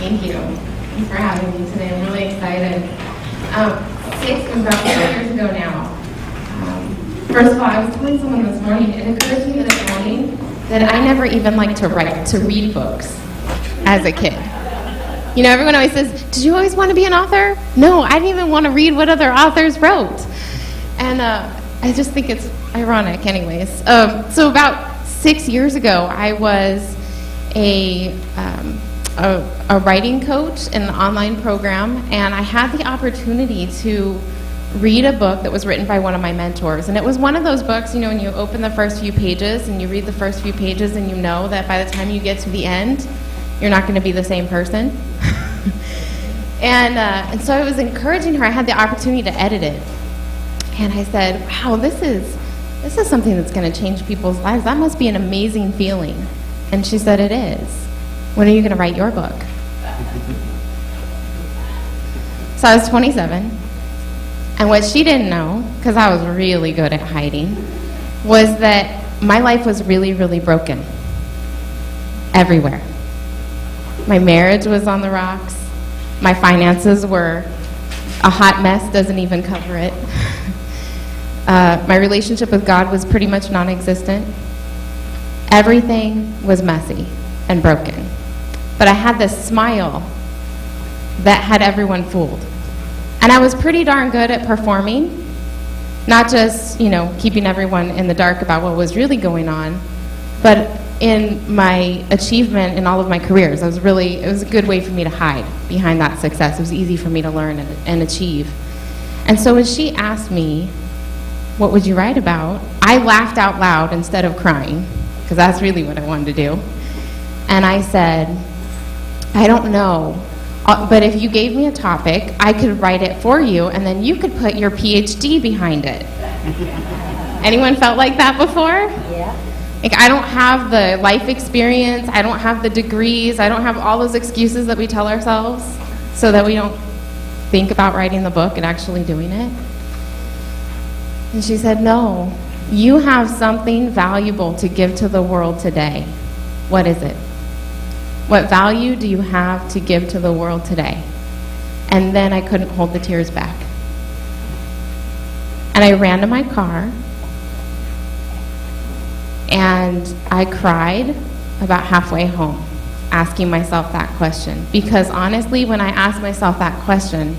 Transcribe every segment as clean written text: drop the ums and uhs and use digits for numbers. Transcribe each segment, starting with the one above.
Thank you. Thanks for having me today. I'm really excited. About 4 years ago now. First of all, I was telling someone this morning, it occurred to me this morning that I never even liked to read books as a kid. You know, everyone always says, did you always want to be an author? No, I didn't even want to read what other authors wrote. And I just think it's ironic anyways. So about 6 years ago, I was a writing coach in an online program, and I had the opportunity to read a book that was written by one of my mentors. And it was one of those books, you know, when you open the first few pages and you read the first few pages and you know that by the time you get to the end, you're not going to be the same person. And so I was encouraging her. I had the opportunity to edit it. And I said, wow, this is something that's going to change people's lives. That must be an amazing feeling. And she said, it is. When are you going to write your book? So I was 27. And what she didn't know, because I was really good at hiding, was that my life was really, really broken. Everywhere. My marriage was on the rocks. My finances were a hot mess, doesn't even cover it. My relationship with God was pretty much non-existent. Everything was messy and broken. But I had this smile that had everyone fooled. And I was pretty darn good at performing, not just, you know, keeping everyone in the dark about what was really going on, but in my achievement in all of my careers. It was a good way for me to hide behind that success. It was easy for me to learn and achieve. And so when she asked me, what would you write about? I laughed out loud instead of crying, because that's really what I wanted to do. And I said, I don't know, but if you gave me a topic, I could write it for you, and then you could put your PhD behind it. Anyone felt like that before? Yeah. Like, I don't have the life experience, I don't have the degrees, I don't have all those excuses that we tell ourselves so that we don't think about writing the book and actually doing it. And she said, no, you have something valuable to give to the world today. What is it? What value do you have to give to the world today? And then I couldn't hold the tears back. And I ran to my car, and I cried about halfway home, asking myself that question. Because honestly, when I asked myself that question,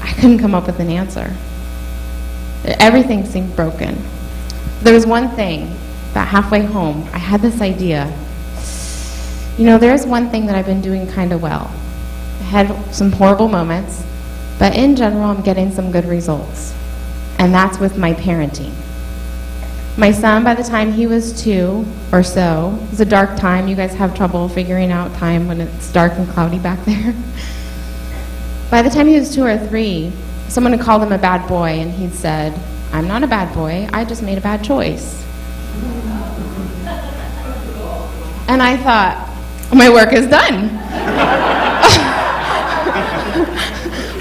I couldn't come up with an answer. Everything seemed broken. There was one thing, about halfway home, I had this idea. You know, there's one thing that I've been doing kind of well. I had some horrible moments, but in general, I'm getting some good results. And that's with my parenting. My son, by the time he was 2 or so, it was a dark time. You guys have trouble figuring out time when it's dark and cloudy back there. By the time he was 2 or 3, someone had called him a bad boy, and he'd said, I'm not a bad boy, I just made a bad choice. And I thought, my work is done.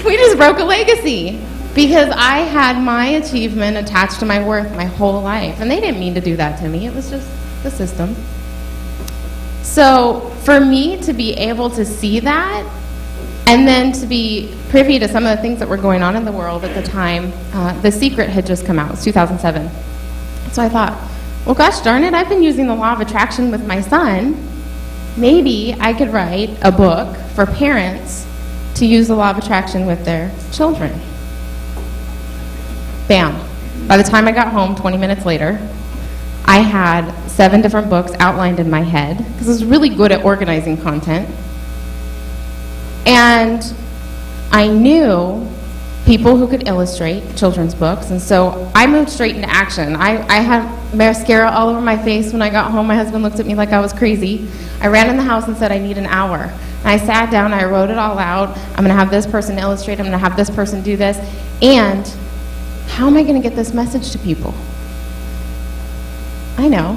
We just broke a legacy. Because I had my achievement attached to my worth my whole life. And they didn't mean to do that to me. It was just the system. So for me to be able to see that, and then to be privy to some of the things that were going on in the world at the time, The Secret had just come out. It was 2007. So I thought, well, gosh darn it, I've been using the law of attraction with my son. Maybe I could write a book for parents to use the law of attraction with their children. Bam. By the time I got home, 20 minutes later, I had 7 different books outlined in my head, because I was really good at organizing content. And I knew people who could illustrate children's books, and so I moved straight into action. I had mascara all over my face when I got home. My husband looked at me like I was crazy. I ran in the house and said, I need an hour. And I sat down, I wrote it all out. I'm going to have this person illustrate, I'm going to have this person do this, and how am I going to get this message to people? I know.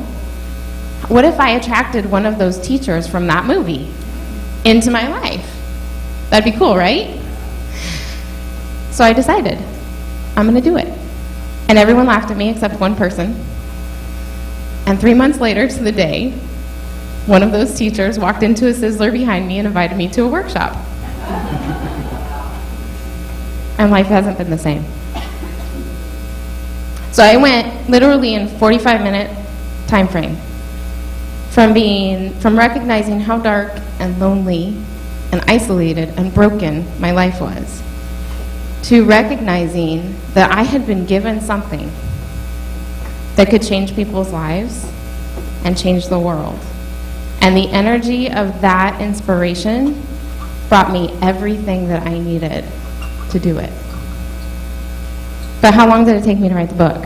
What if I attracted one of those teachers from that movie into my life? That'd be cool, right? So I decided, I'm going to do it. And everyone laughed at me except one person. And 3 months later to the day, one of those teachers walked into a Sizzler behind me and invited me to a workshop. And life hasn't been the same. So I went literally in 45-minute time frame from recognizing how dark and lonely and isolated and broken my life was, to recognizing that I had been given something that could change people's lives and change the world. And the energy of that inspiration brought me everything that I needed to do it. But how long did it take me to write the book?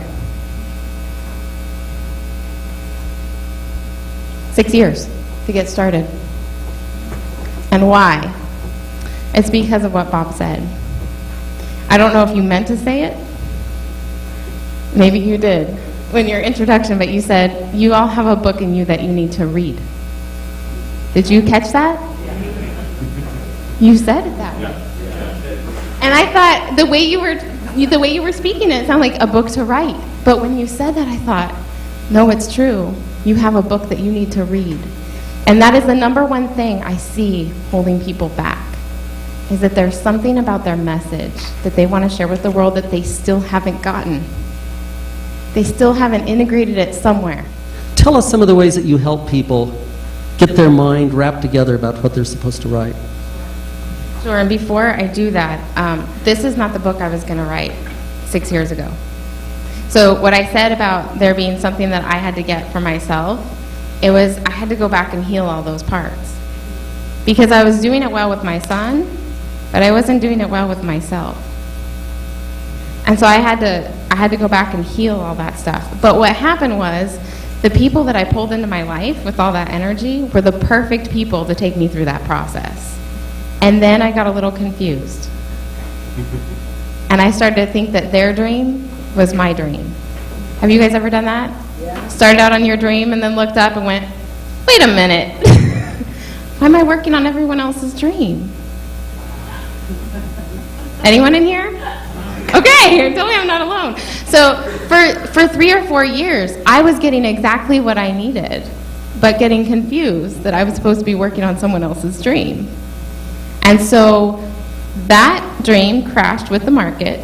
6 years to get started. And why? It's because of what Bob said. I don't know if you meant to say it. Maybe you did in your introduction, but you said, you all have a book in you that you need to read. Did you catch that? You said it that way. And I thought the way you were speaking it sounded like a book to write. But when you said that, I thought, no, it's true. You have a book that you need to read. And that is the number one thing I see holding people back, is that there's something about their message that they want to share with the world that they still haven't gotten. They still haven't integrated it somewhere. Tell us some of the ways that you help people get their mind wrapped together about what they're supposed to write. Sure, and before I do that, this is not the book I was going to write 6 years ago. So what I said about there being something that I had to get for myself, it was I had to go back and heal all those parts. Because I was doing it well with my son, but I wasn't doing it well with myself. And so I had to go back and heal all that stuff. But what happened was, the people that I pulled into my life with all that energy were the perfect people to take me through that process. And then I got a little confused. And I started to think that their dream was my dream. Have you guys ever done that? Yeah. Started out on your dream and then looked up and went, wait a minute. Why am I working on everyone else's dream? Anyone in here? Okay, tell me I'm not alone. So for 3 or 4 years, I was getting exactly what I needed, but getting confused that I was supposed to be working on someone else's dream. And so that dream crashed with the market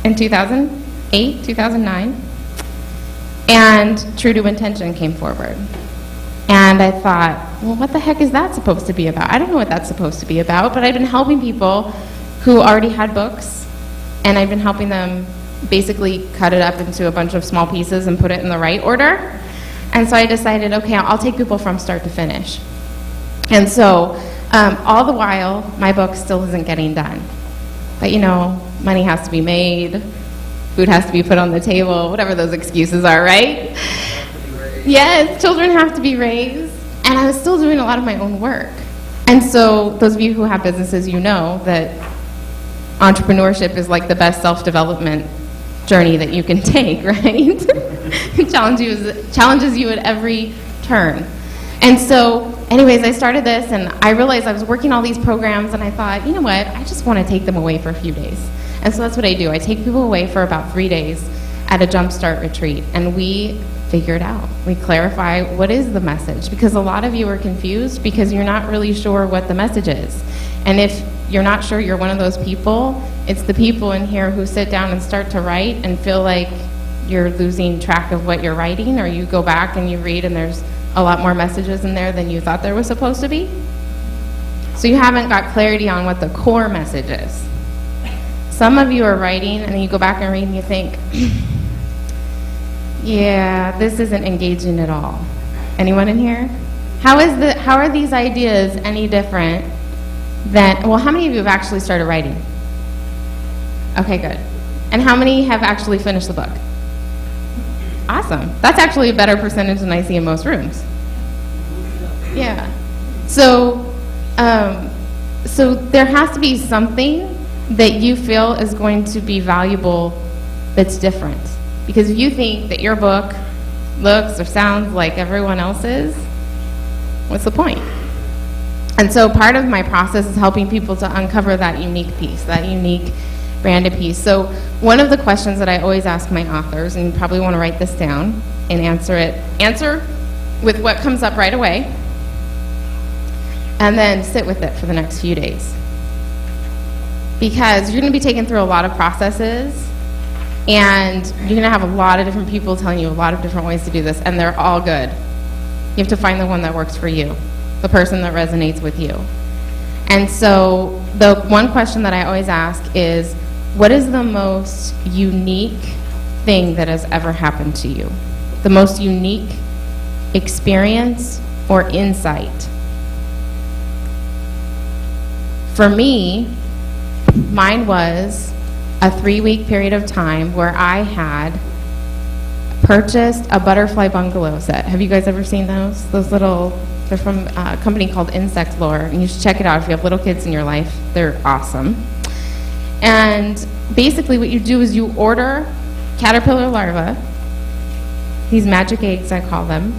in 2008, 2009, and True to Intention came forward. And I thought, well, what the heck is that supposed to be about? I don't know what that's supposed to be about, but I've been helping people who already had books, and I've been helping them basically cut it up into a bunch of small pieces and put it in the right order. And so I decided, okay, I'll take people from start to finish. And so all the while, my book still isn't getting done. But you know, money has to be made, food has to be put on the table, whatever those excuses are, right? Yes, children have to be raised. And I was still doing a lot of my own work. And so those of you who have businesses, you know that entrepreneurship is like the best self-development journey that you can take, right? It challenges you at every turn. And so, anyways, I started this, and I realized I was working all these programs, and I thought, you know what, I just want to take them away for a few days. And so that's what I do. I take people away for about 3 days at a Jumpstart retreat, and we figure it out. We clarify what is the message, because a lot of you are confused because you're not really sure what the message is. And if you're not sure you're one of those people, it's the people in here who sit down and start to write and feel like you're losing track of what you're writing, or you go back and you read and there's a lot more messages in there than you thought there was supposed to be. So you haven't got clarity on what the core message is. Some of you are writing and then you go back and read and you think, yeah, this isn't engaging at all. Anyone in here? How are these ideas any different than, well, how many of you have actually started writing? Okay, good. And how many have actually finished the book? Awesome. That's actually a better percentage than I see in most rooms. Yeah. So there has to be something that you feel is going to be valuable that's different. Because if you think that your book looks or sounds like everyone else's, what's the point? And so part of my process is helping people to uncover that unique piece, that unique branded piece. So one of the questions that I always ask my authors, and you probably want to write this down and answer with what comes up right away. and then sit with it for the next few days. Because you're going to be taken through a lot of processes, and you're going to have a lot of different people telling you a lot of different ways to do this, and they're all good. You have to find the one that works for you, the person that resonates with you. And so the one question that I always ask is, what is the most unique thing that has ever happened to you? The most unique experience or insight? For me, mine was a 3-week period of time where I had purchased a butterfly bungalow set. Have you guys ever seen those? Those little, they're from a company called Insect Lore, and you should check it out if you have little kids in your life. They're awesome. And basically what you do is you order caterpillar larvae, these magic eggs I call them,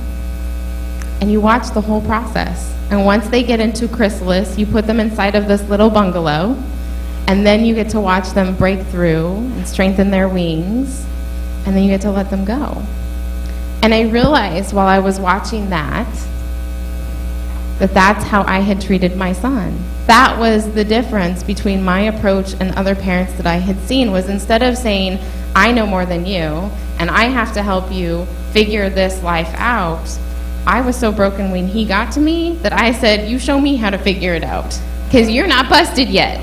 and you watch the whole process. And once they get into chrysalis, you put them inside of this little bungalow, and then you get to watch them break through and strengthen their wings, and then you get to let them go. And I realized while I was watching that that's how I had treated my son. That was the difference between my approach and other parents that I had seen, was instead of saying, I know more than you, and I have to help you figure this life out, I was so broken when he got to me that I said, you show me how to figure it out, because you're not busted yet.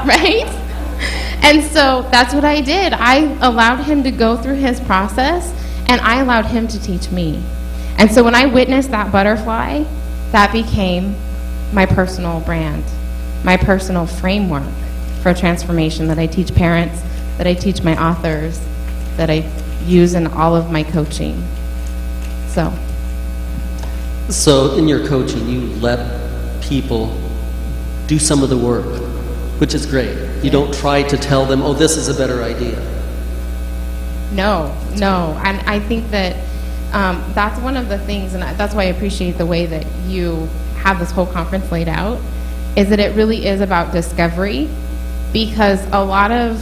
Right? And so that's what I did. I allowed him to go through his process, and I allowed him to teach me. And so when I witnessed that butterfly, that became my personal brand, my personal framework for transformation that I teach parents, that I teach my authors, that I use in all of my coaching. So in your coaching, you let people do some of the work, which is great. You don't try to tell them, oh, this is a better idea. No. And I think that that's one of the things, and that's why I appreciate the way that you have this whole conference laid out, is that it really is about discovery. Because a lot of,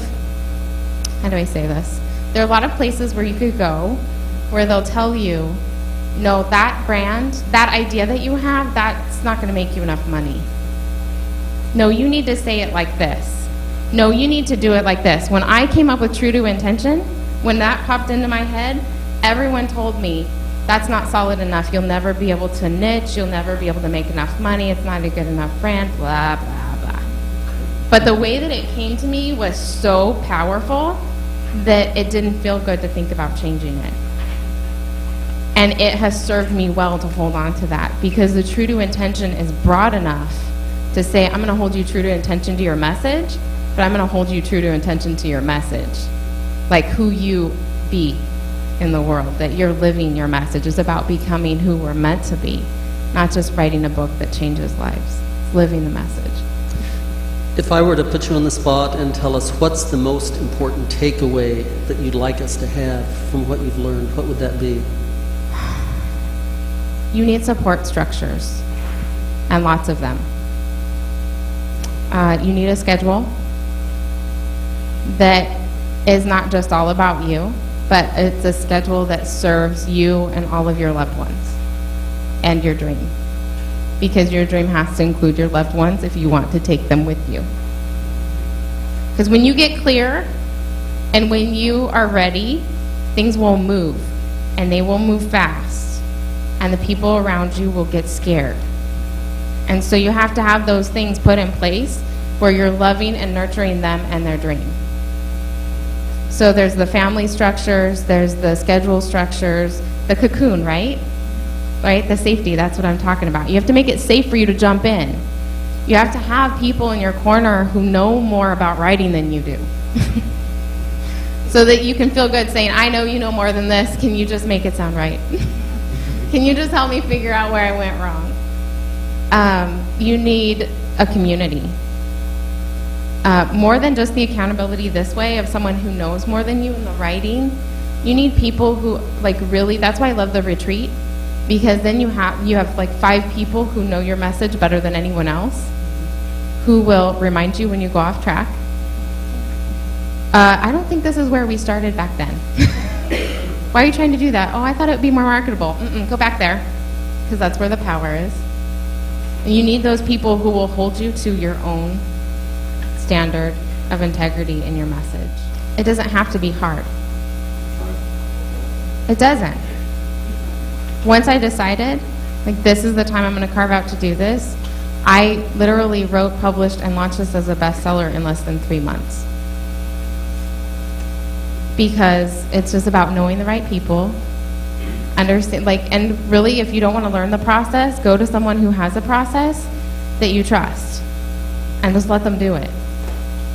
how do I say this? There are a lot of places where you could go where they'll tell you, no, that brand, that idea that you have, that's not going to make you enough money. No, you need to say it like this. No, you need to do it like this. When I came up with True to Intention, when that popped into my head, everyone told me, that's not solid enough. You'll never be able to niche. You'll never be able to make enough money. It's not a good enough brand, blah, blah, blah. But the way that it came to me was so powerful that it didn't feel good to think about changing it. And it has served me well to hold on to that, because the True to Intention is broad enough to say, I'm going to hold you true to intention to your message, but I'm going to hold you true to intention to your message. Like who you be in the world, that you're living your message. Is about becoming who we're meant to be, not just writing a book that changes lives. It's living the message. If I were to put you on the spot and tell us what's the most important takeaway that you'd like us to have from what you've learned, what would that be? You need support structures, and lots of them. You need a schedule that is not just all about you, but it's a schedule that serves you and all of your loved ones and your dream. Because your dream has to include your loved ones if you want to take them with you. Because when you get clear and when you are ready, things will move, and they will move fast, and the people around you will get scared. And so you have to have those things put in place where you're loving and nurturing them and their dream. So there's the family structures, there's the schedule structures, the cocoon, right? Right? The safety, that's what I'm talking about. You have to make it safe for you to jump in. You have to have people in your corner who know more about writing than you do. So that you can feel good saying, I know you know more than this, can you just make it sound right? Can you just help me figure out where I went wrong? You need a community. More than just the accountability this way of someone who knows more than you in the writing, you need people who, like, really, that's why I love the retreat, because then you have like 5 people who know your message better than anyone else, who will remind you when you go off track. I don't think this is where we started back then. Why are you trying to do that? Oh, I thought it would be more marketable. Go back there, because that's where the power is. And you need those people who will hold you to your own standard of integrity in your message. It doesn't have to be hard. It doesn't. Once I decided, like, this is the time I'm going to carve out to do this, I literally wrote, published, and launched this as a bestseller in less than 3 months. Because it's just about knowing the right people, understand, like, and really, if you don't want to learn the process, go to someone who has a process that you trust, and just let them do it.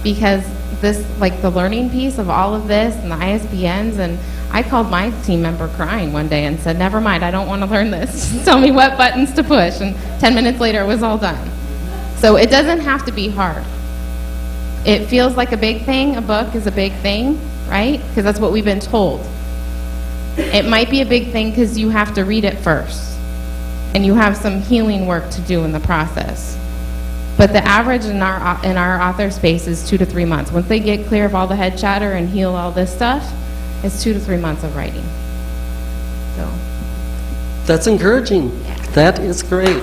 Because this, like, the learning piece of all of this and the ISBNs, and I called my team member crying one day and said, never mind, I don't want to learn this. Just tell me what buttons to push. And 10 minutes later, it was all done. So it doesn't have to be hard. It feels like a big thing. A book is a big thing, right? Because that's what we've been told. It might be a big thing because you have to read it first. And you have some healing work to do in the process. But the average in our author space is 2 to 3 months. Once they get clear of all the head chatter and heal all this stuff, it's 2 to 3 months of writing. So That's encouraging. That is great.